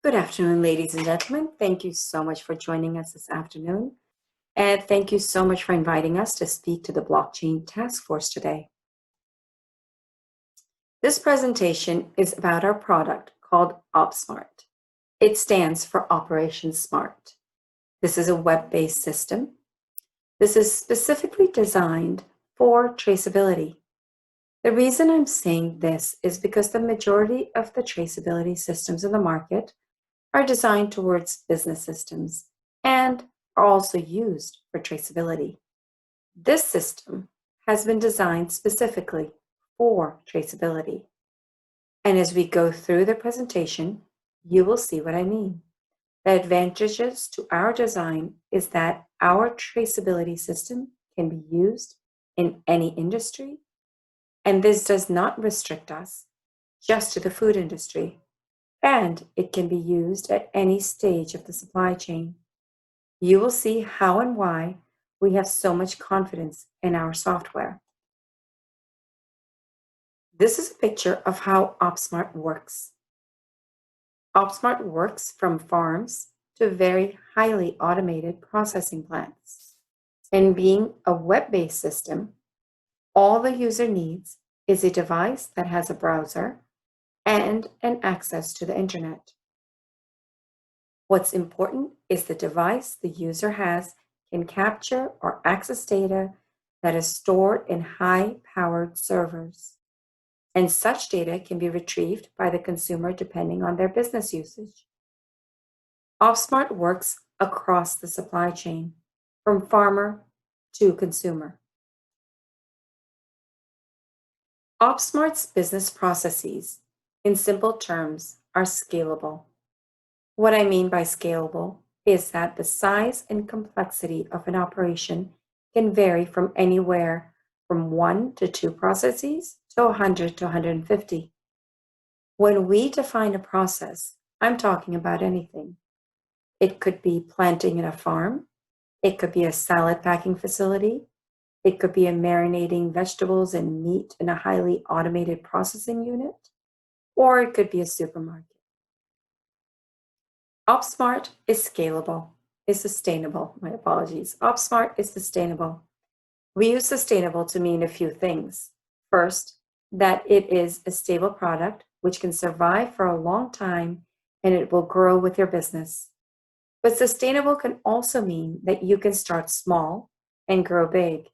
Good afternoon, ladies and gentlemen. Thank you so much for joining us this afternoon. And thank you so much for inviting us to speak to the Blockchain Task Force today. This presentation is about our product called OpsSmart. It stands for Operation Smart. This is a web-based system. This is specifically designed for traceability. The reason I'm saying this is because the majority of the traceability systems in the market are designed towards business systems and are also used for traceability. This system has been designed specifically for traceability. And as we go through the presentation, you will see what I mean. The advantages to our design is that our traceability system can be used in any industry, and this does not restrict us just to the food industry, and it can be used at any stage of the supply chain. You will see how and why we have so much confidence in our software. This is a picture of how OpsSmart works. OpsSmart works from farms to very highly automated processing plants. And being a web-based system, all the user needs is a device that has a browser and an access to the internet. What's important is the device the user has can capture or access data that is stored in high-powered servers. And such data can be retrieved by the consumer depending on their business usage. OpsSmart works across the supply chain, from farmer to consumer. OpsSmart's business processes, in simple terms, are scalable. What I mean by scalable is that the size and complexity of an operation can vary from anywhere from 1 to 2 processes to 100 to 150. When we define a process, I'm talking about anything. It could be planting in a farm. It could be a salad packing facility. It could be a marinating vegetables and meat in a highly automated processing unit, or it could be a supermarket. OpsSmart is scalable, is sustainable. My apologies. OpsSmart is sustainable. We use sustainable to mean a few things. First, that it is a stable product which can survive for a long time and it will grow with your business. But sustainable can also mean that you can start small and grow big.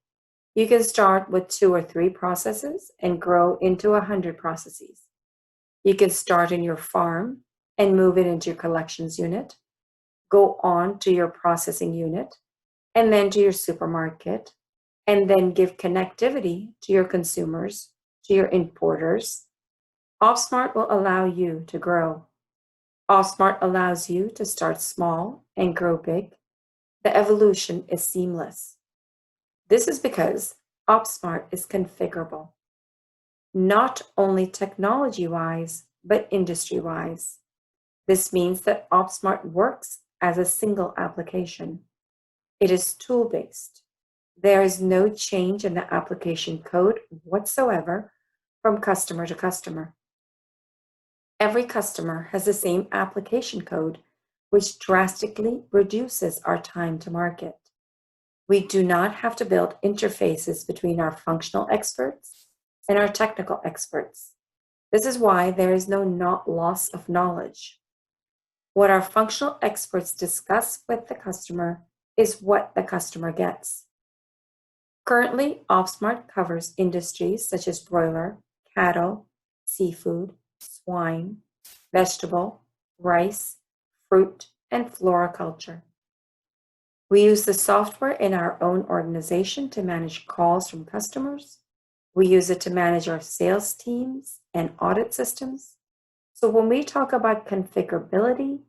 You can start with 2 or 3 processes and grow into 100 processes. You can start in your farm and move it into your collections unit, go on to your processing unit, and then to your supermarket, and then give connectivity to your consumers, to your importers. OpsSmart will allow you to grow. OpsSmart allows you to start small and grow big. The evolution is seamless. This is because OpsSmart is configurable, not only technology-wise, but industry-wise. This means that OpsSmart works as a single application. It is tool-based. There is no change in the application code whatsoever from customer to customer. Every customer has the same application code, which drastically reduces our time to market. We do not have to build interfaces between our functional experts and our technical experts. This is why there is no loss of knowledge. What our functional experts discuss with the customer is what the customer gets. Currently, OpsSmart covers industries such as broiler, cattle, seafood, swine, vegetable, rice, fruit, and floriculture. We use the software in our own organization to manage calls from customers. We use it to manage our sales teams and audit systems. So when we talk about configurability,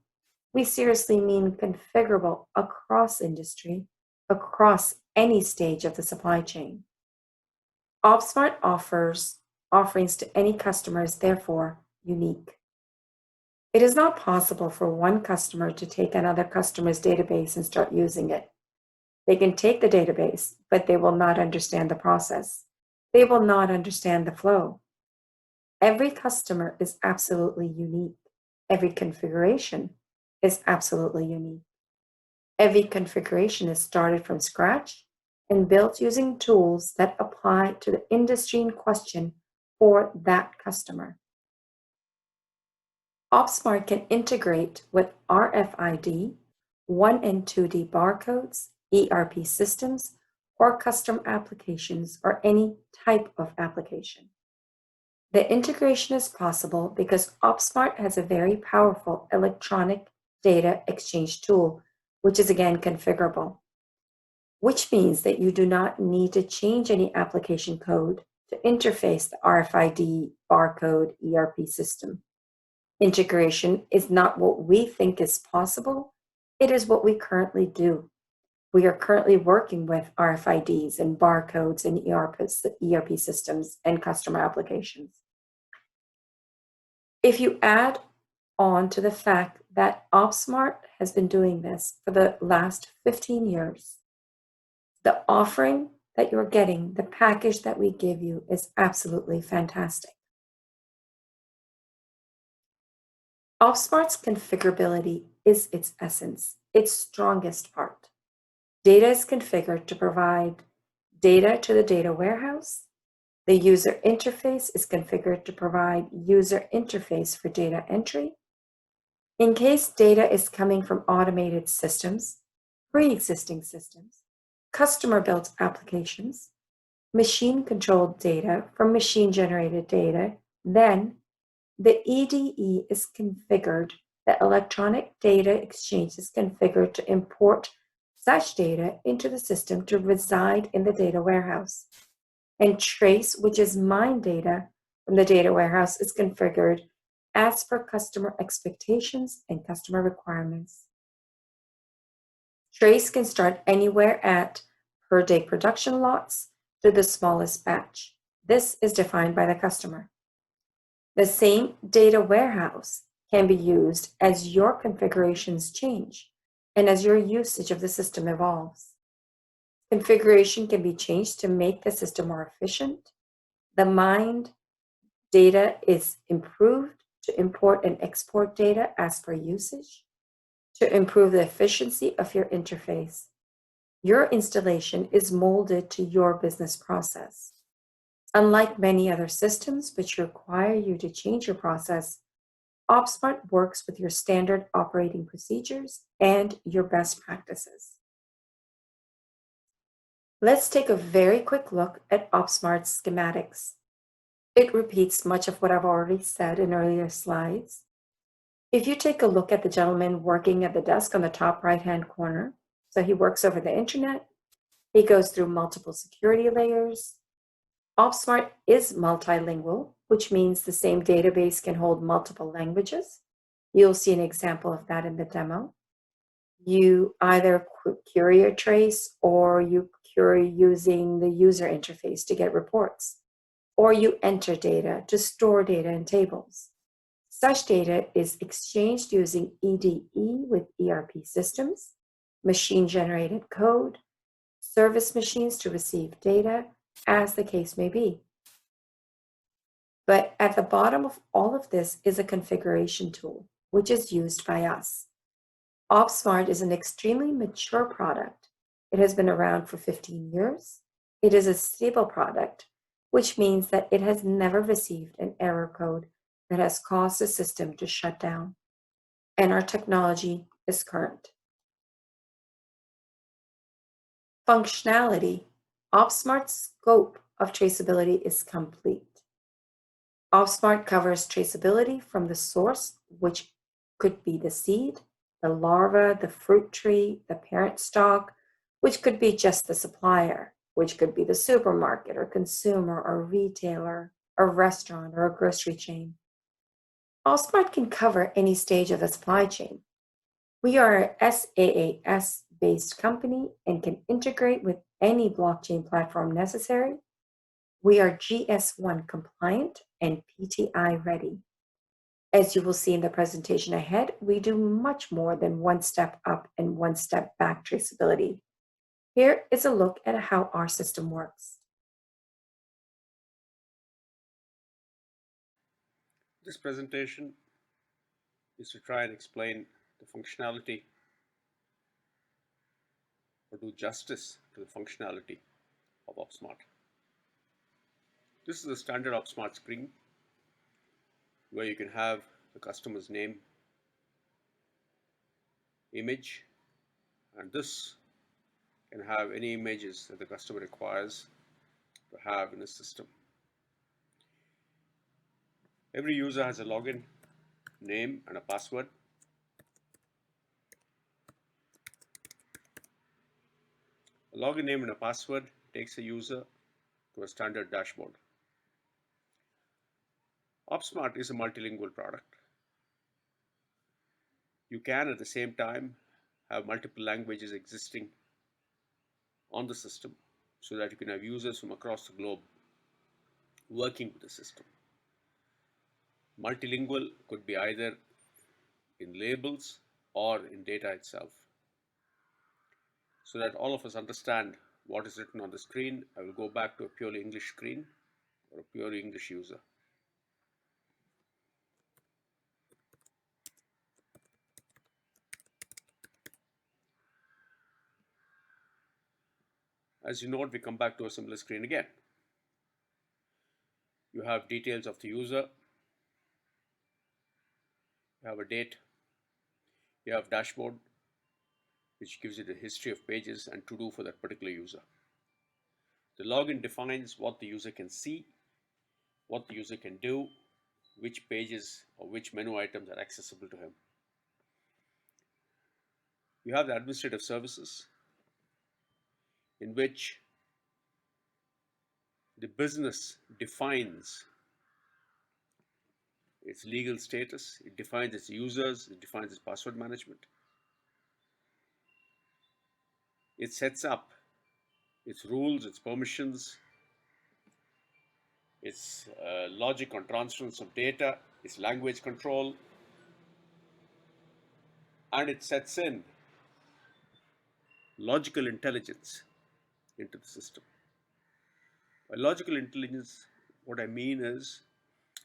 we seriously mean configurable across industry, across any stage of the supply chain. OpsSmart offerings to any customer is therefore unique. It is not possible for one customer to take another customer's database and start using it. They can take the database, but they will not understand the process. They will not understand the flow. Every customer is absolutely unique, every configuration is absolutely unique. Every configuration is started from scratch and built using tools that apply to the industry in question for that customer. OpsSmart can integrate with RFID, 1 and 2D barcodes, ERP systems, or custom applications or any type of application. The integration is possible because OpsSmart has a very powerful electronic data exchange tool, which is again configurable, which means that you do not need to change any application code to interface the RFID barcode ERP system. Integration is not what we think is possible, it is what we currently do. We are currently working with RFIDs and barcodes and ERP systems and customer applications. If you add on to the fact that OpsSmart has been doing this for the last 15 years, the offering that you're getting, the package that we give you is absolutely fantastic. OpsSmart's configurability is its essence, its strongest part. Data is configured to provide data to the data warehouse. The user interface is configured to provide user interface for data entry. In case data is coming from automated systems, pre-existing systems, customer-built applications, machine-controlled data from machine-generated data, then the EDE is configured, the electronic data exchange is configured to import such data into the system to reside in the data warehouse. And Trace, which is mined data from the data warehouse, is configured as per customer expectations and customer requirements. Trace can start anywhere at per day production lots to the smallest batch. This is defined by the customer. The same data warehouse can be used as your configurations change and as your usage of the system evolves. Configuration can be changed to make the system more efficient. The mined data is improved to import and export data as per usage, to improve the efficiency of your interface. Your installation is molded to your business process. Unlike many other systems which require you to change your process, OpsSmart works with your standard operating procedures and your best practices. Let's take a very quick look at OpsSmart's schematics. It repeats much of what I've already said in earlier slides. If you take a look at the gentleman working at the desk on the top right-hand corner, so he works over the internet, he goes through multiple security layers. OpsSmart is multilingual, which means the same database can hold multiple languages. You'll see an example of that in the demo. You either query a trace or you query using the user interface to get reports, or you enter data to store data in tables. Such data is exchanged using EDE with ERP systems, machine-generated code, service machines to receive data, as the case may be. But at the bottom of all of this is a configuration tool, which is used by us. OpsSmart is an extremely mature product. It has been around for 15 years. It is a stable product, which means that it has never received an error code that has caused the system to shut down. And our technology is current. Functionality. OpsSmart's scope of traceability is complete. OpsSmart covers traceability from the source, which could be the seed, the larva, the fruit tree, the parent stock, which could be just the supplier, which could be the supermarket or consumer or retailer or restaurant or a grocery chain. OpsSmart can cover any stage of the supply chain. We are a SaaS-based company and can integrate with any blockchain platform necessary. We are GS1 compliant and PTI ready. As you will see in the presentation ahead, we do much more than one step up and one step back traceability. Here is a look at how our system works. This presentation is to try and explain the functionality or do justice to the functionality of OpsSmart. This is a standard OpsSmart screen where you can have the customer's name, image, and this can have any images that the customer requires to have in a system. Every user has a login name and a password. A login name and a password takes a user to a standard dashboard. OpsSmart is a multilingual product. You can at the same time have multiple languages existing on the system so that you can have users from across the globe working with the system. Multilingual could be either in labels or in data itself. So that all of us understand what is written on the screen, I will go back to a purely English screen or a purely English user. As you note, we come back to a similar screen again. You have details of the user, you have a date, you have dashboard, which gives you the history of pages and to do for that particular user. The login defines what the user can see, what the user can do, which pages or which menu items are accessible to him. You have the administrative services in which the business defines its legal status, it defines its users, it defines its password management. It sets up its rules, its permissions, its logic on transference of data, its language control, and it sets in logical intelligence into the system. By logical intelligence, what I mean is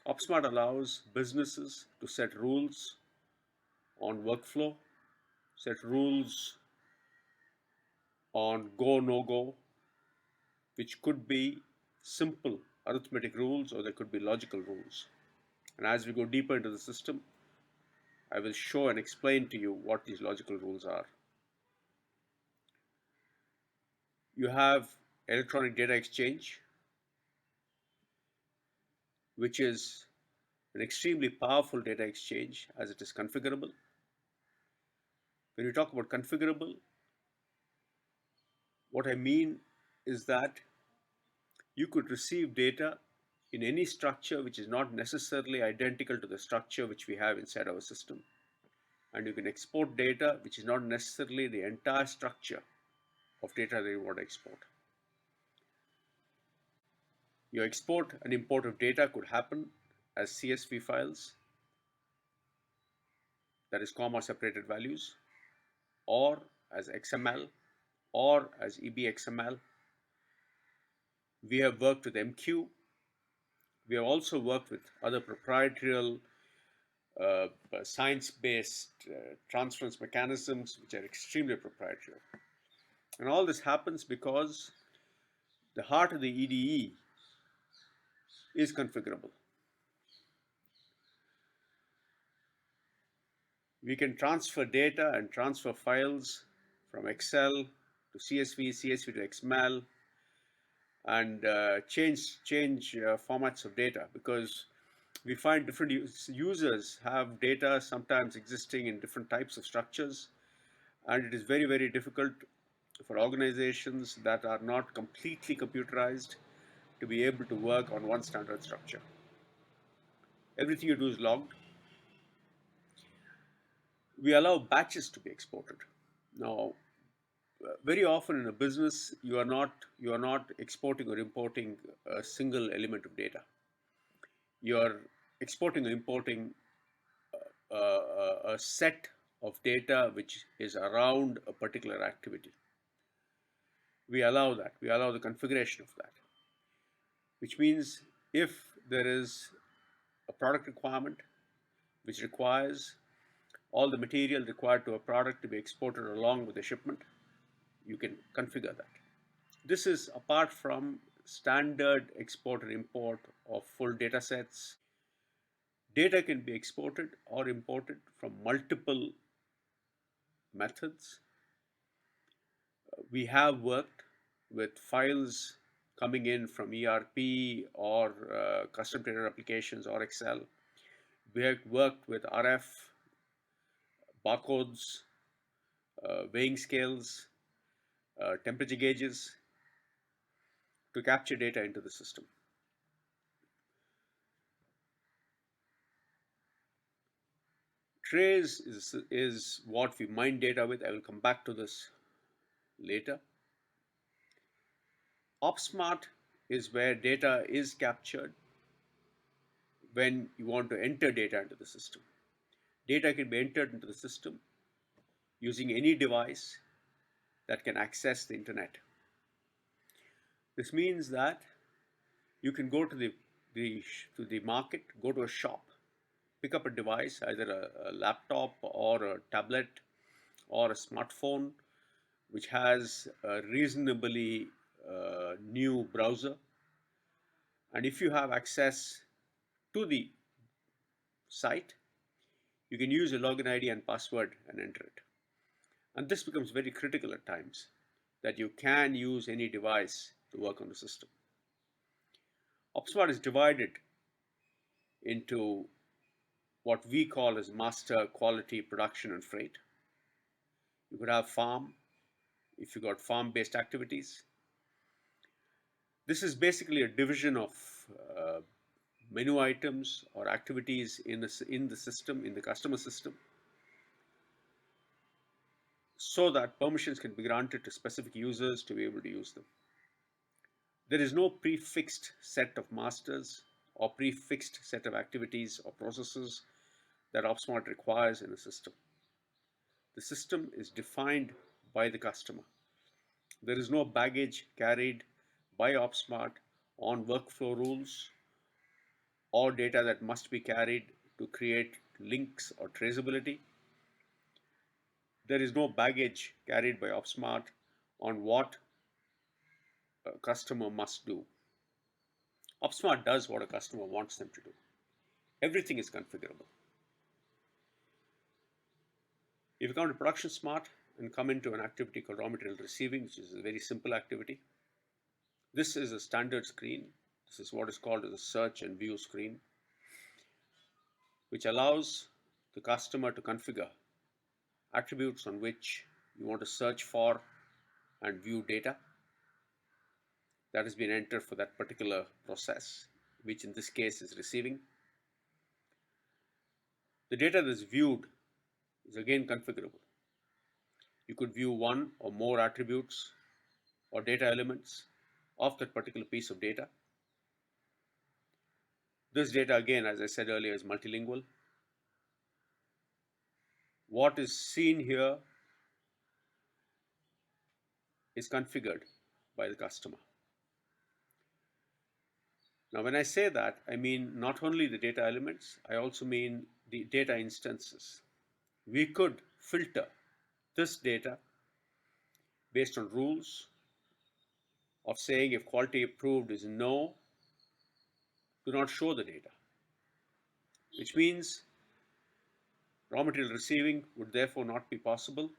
OpsSmart allows businesses to set rules on workflow, set rules on go, no go, which could be simple arithmetic rules or there could be logical rules. And as we go deeper into the system, I will show and explain to you what these logical rules are. You have electronic data exchange, which is an extremely powerful data exchange as it is configurable. When you talk about configurable, what I mean is that you could receive data in any structure which is not necessarily identical to the structure which we have inside our system. And you can export data which is not necessarily the entire structure of data that you want to export. Your export and import of data could happen as CSV files, that is comma separated values, or as XML, or as EBXML. We have worked with MQ. We have also worked with other proprietary science-based transference mechanisms which are extremely proprietary. And all this happens because the heart of the EDE is configurable. We can transfer data and transfer files from Excel to CSV, CSV to XML, and change formats of data, because we find different users have data sometimes existing in different types of structures, and it is very, very difficult for organizations that are not completely computerized to be able to work on one standard structure. Everything you do is logged. We allow batches to be exported. Now, very often in a business, you are not exporting or importing a single element of data. You are exporting or importing a set of data which is around a particular activity. We allow that. We allow the configuration of that, which means if there is a product requirement which requires all the material required to a product to be exported along with the shipment. You can configure that. This is apart from standard export and import of full data sets. Data can be exported or imported from multiple methods. We have worked with files coming in from ERP or custom trader applications or Excel. We have worked with RF, barcodes, weighing scales, temperature gauges to capture data into the system. Trace is what we mine data with. I will come back to this later. OpsSmart is where data is captured when you want to enter data into the system. Data can be entered into the system using any device that can access the internet. This means that you can go to the market, go to a shop, pick up a device, either a laptop or a tablet or a smartphone, which has a reasonably new browser. And if you have access to the site, you can use a login ID and password and enter it. And this becomes very critical at times, that you can use any device to work on the system. OpsSmart is divided into what we call as master, quality, production, and freight. You could have farm if you got farm-based activities. This is basically a division of menu items or activities in the system, in the customer system, so that permissions can be granted to specific users to be able to use them. There is no prefixed set of masters or prefixed set of activities or processes that OpsSmart requires in a system. The system is defined by the customer. There is no baggage carried by OpsSmart on workflow rules or data that must be carried to create links or traceability. There is no baggage carried by OpsSmart on what a customer must do. OpsSmart does what a customer wants them to do. Everything is configurable. If you come to Production Smart and come into an activity called raw material receiving, which is a very simple activity, this is a standard screen. This is what is called as a search and view screen, which allows the customer to configure attributes on which you want to search for and view data that has been entered for that particular process, which in this case is receiving. The data that is viewed is again configurable. You could view one or more attributes or data elements of that particular piece of data. This data, again, as I said earlier, is multilingual. What is seen here is configured by the customer. Now, when I say that, I mean not only the data elements, I also mean the data instances. We could filter this data based on rules of saying if quality approved is no, do not show the data, which means raw material receiving would therefore not be possible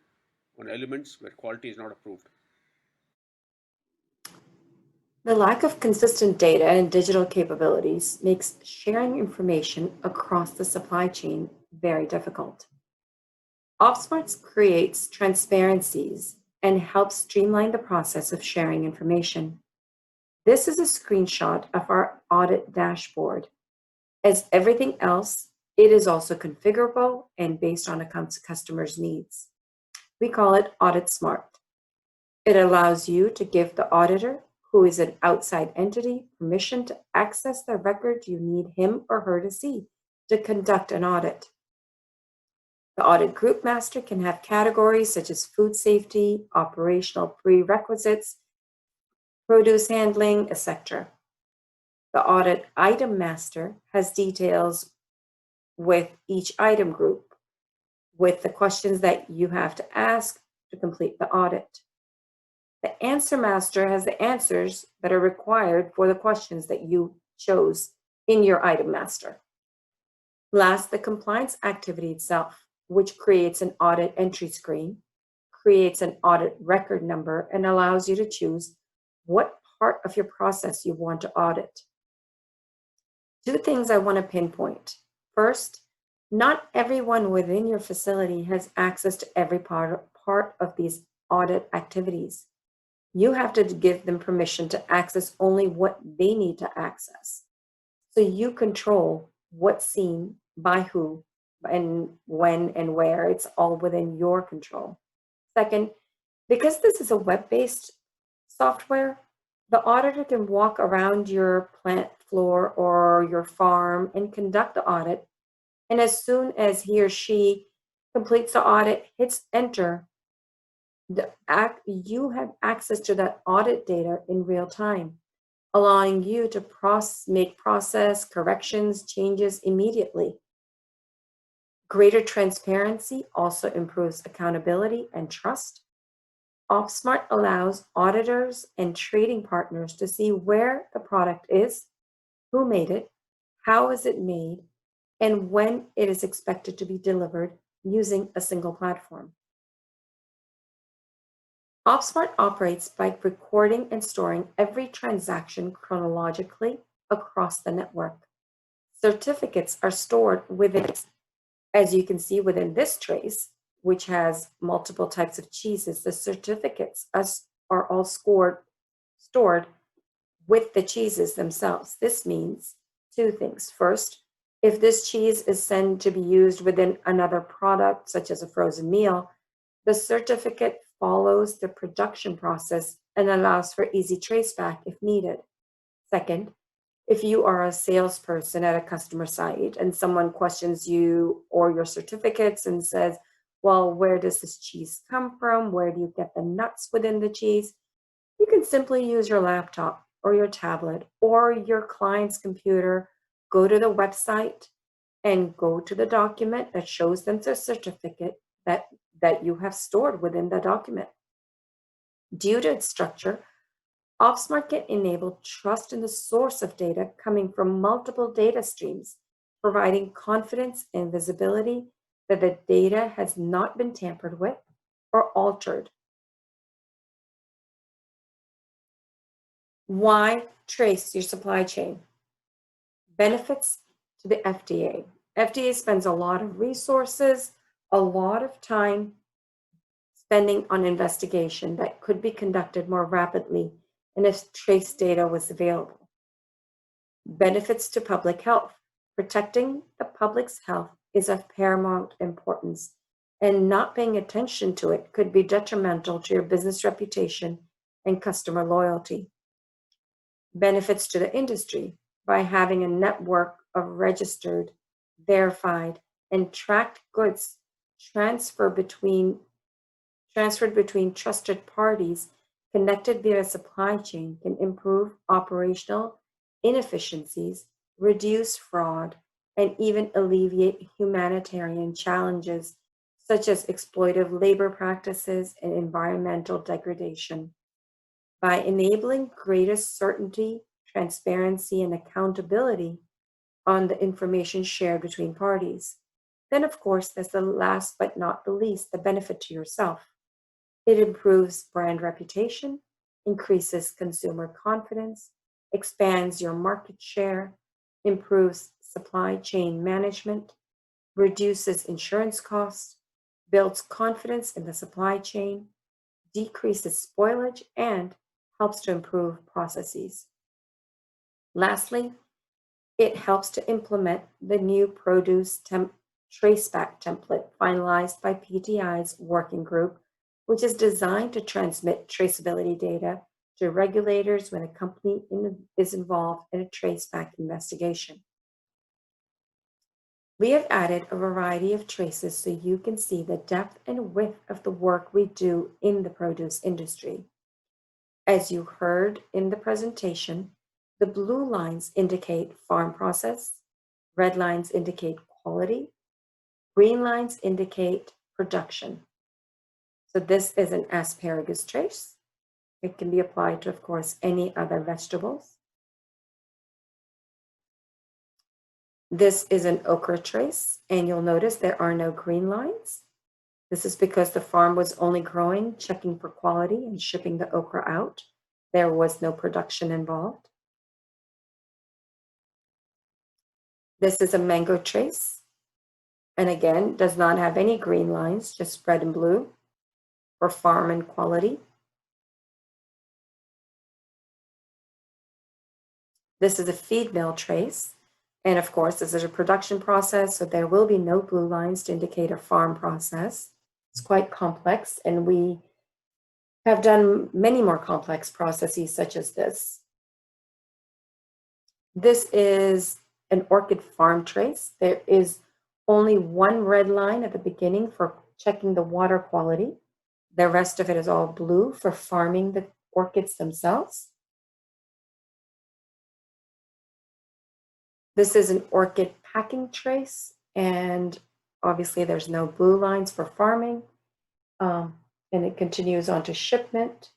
on elements where quality is not approved. The lack of consistent data and digital capabilities makes sharing information across the supply chain very difficult. OpsSmart creates transparencies and helps streamline the process of sharing information. This is a screenshot of our audit dashboard. As everything else, it is also configurable and based on a customer's needs. We call it OpsSmart. It allows you to give the auditor, who is an outside entity, permission to access the record you need him or her to see to conduct an audit. The audit group master can have categories such as food safety, operational prerequisites, produce handling, etc. The audit item master has details with each item group, with the questions that you have to ask to complete the audit. The answer master has the answers that are required for the questions that you chose in your item master. Last, the compliance activity itself, which creates an audit entry screen, creates an audit record number, and allows you to choose what part of your process you want to audit. Two things I want to pinpoint. First, not everyone within your facility has access to every part of these audit activities. You have to give them permission to access only what they need to access. So you control what's seen by who and when and where. It's all within your control. Second, because this is a web-based software, the auditor can walk around your plant floor or your farm and conduct the audit. And as soon as he or she completes the audit, hits enter, you have access to that audit data in real time, allowing you to make process corrections, changes immediately. Greater transparency also improves accountability and trust. OpsSmart allows auditors and trading partners to see where the product is, who made it, how is it made, and when it is expected to be delivered using a single platform. OpsSmart operates by recording and storing every transaction chronologically across the network. Certificates are stored within, as you can see within this trace, which has multiple types of cheeses. The certificates are all stored with the cheeses themselves. This means two things. First, if this cheese is sent to be used within another product, such as a frozen meal, the certificate follows the production process and allows for easy traceback if needed. Second, if you are a salesperson at a customer site and someone questions you or your certificates and says, well, where does this cheese come from? Where do you get the nuts within the cheese? You can simply use your laptop or your tablet or your client's computer, go to the website and go to the document that shows them the certificate that you have stored within the document. Due to its structure, OpsSmart can enable trust in the source of data coming from multiple data streams, providing confidence and visibility that the data has not been tampered with or altered. Why trace your supply chain? Benefits to the FDA. FDA spends a lot of resources, a lot of time spending on investigation that could be conducted more rapidly and if trace data was available. Benefits to public health. Protecting the public's health is of paramount importance, and not paying attention to it could be detrimental to your business reputation and customer loyalty. Benefits to the industry. By having a network of registered, verified, and tracked goods transferred between trusted parties connected via supply chain can improve operational inefficiencies, reduce fraud, and even alleviate humanitarian challenges such as exploitive labor practices and environmental degradation. By enabling greater certainty, transparency, and accountability on the information shared between parties. Then, of course, there's the last but not the least, the benefit to yourself. It improves brand reputation, increases consumer confidence, expands your market share, improves supply chain management, reduces insurance costs, builds confidence in the supply chain, decreases spoilage, and helps to improve processes. Lastly, it helps to implement the new produce traceback template finalized by PTI's working group, which is designed to transmit traceability data to regulators when a company is involved in a traceback investigation. We have added a variety of traces so you can see the depth and width of the work we do in the produce industry. As you heard in the presentation, the blue lines indicate farm process, red lines indicate quality, Green lines indicate production. So this is an asparagus trace. It can be applied to, of course, any other vegetables. This is an okra trace, and you'll notice there are no green lines. This is because the farm was only growing, checking for quality, and shipping the okra out. There was no production involved. This is a mango trace, and again, does not have any green lines, just red and blue for farm and quality. This is a Feedmill Trace, and of course, this is a production process, so there will be no blue lines to indicate a farm process. It's quite complex, and we have done many more complex processes such as this. This is an orchid farm trace. There is only one red line at the beginning for checking the water quality. The rest of it is all blue for farming the orchids themselves. This is an orchid packing trace, and obviously there's no blue lines for farming, and it continues on to shipment.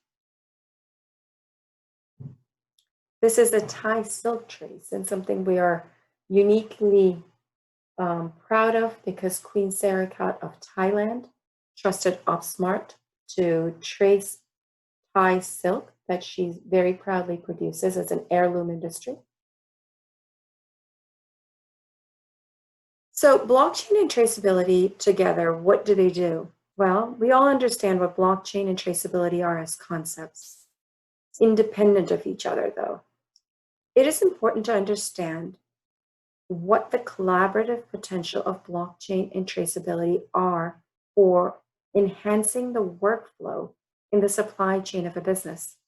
This is a Thai silk trace, and something we are uniquely proud of because Queen Sarakat of Thailand trusted OpsSmart to trace Thai silk that she very proudly produces as an heirloom industry. So blockchain and traceability together, what do they do? Well, we all understand what blockchain and traceability are as concepts. Independent of each other, though. It is important to understand what the collaborative potential of blockchain and traceability are for enhancing the workflow in the supply chain of a business.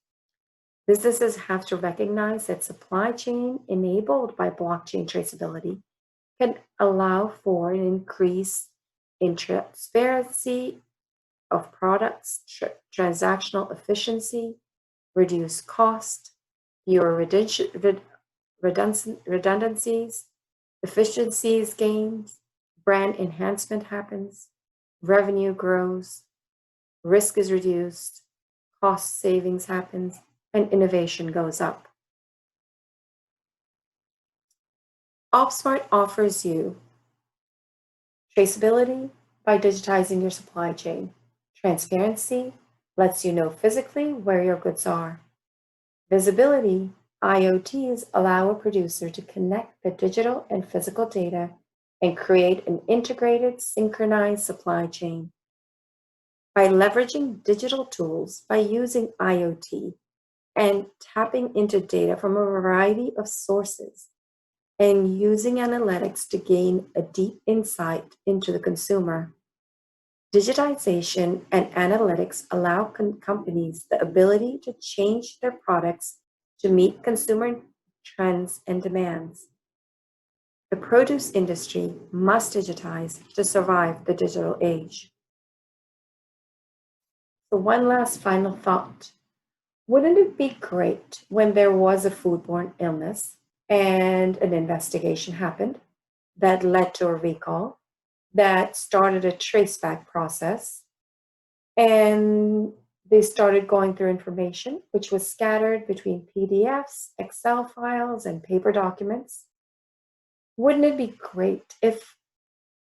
Businesses have to recognize that supply chain enabled by blockchain traceability can allow for an increase in transparency of products, transactional efficiency, reduce cost, fewer redundancies, efficiencies gains, brand enhancement happens, revenue grows, risk is reduced, cost savings happens, and innovation goes up. OpsSmart offers you traceability by digitizing your supply chain. Transparency lets you know physically where your goods are. Visibility, IoTs allow a producer to connect the digital and physical data and create an integrated, synchronized supply chain. By leveraging digital tools, by using IoT, and tapping into data from a variety of sources, and using analytics to gain a deep insight into the consumer. Digitization and analytics allow companies the ability to change their products to meet consumer trends and demands. The produce industry must digitize to survive the digital age. So one last final thought. Wouldn't it be great when there was a foodborne illness and an investigation happened that led to a recall, that started a traceback process, and they started going through information which was scattered between PDFs, Excel files, and paper documents? Wouldn't it be great if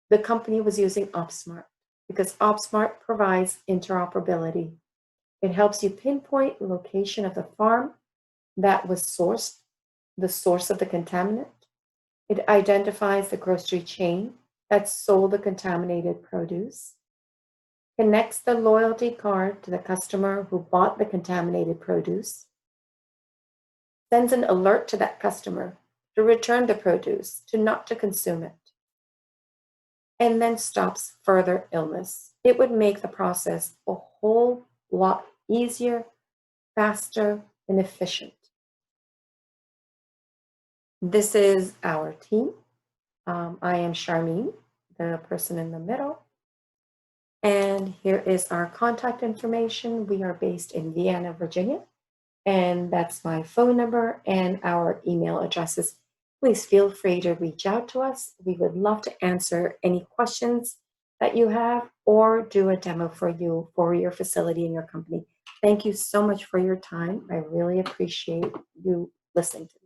the company was using OpsSmart? Because OpsSmart provides interoperability. It helps you pinpoint the location of the farm that was sourced, the source of the contaminant. It identifies the grocery chain that sold the contaminated produce, connects the loyalty card to the customer who bought the contaminated produce, sends an alert to that customer to return the produce, not to consume it, and then stops further illness. It would make the process a whole lot easier, faster, and efficient. This is our team. I am Charmine, the person in the middle. And here is our contact information. We are based in Vienna, Virginia. And that's my phone number and our email addresses. please feel free to reach out to us. We would love to answer any questions that you have or do a demo for you for your facility and your company. Thank you so much for your time. I really appreciate you listening to me.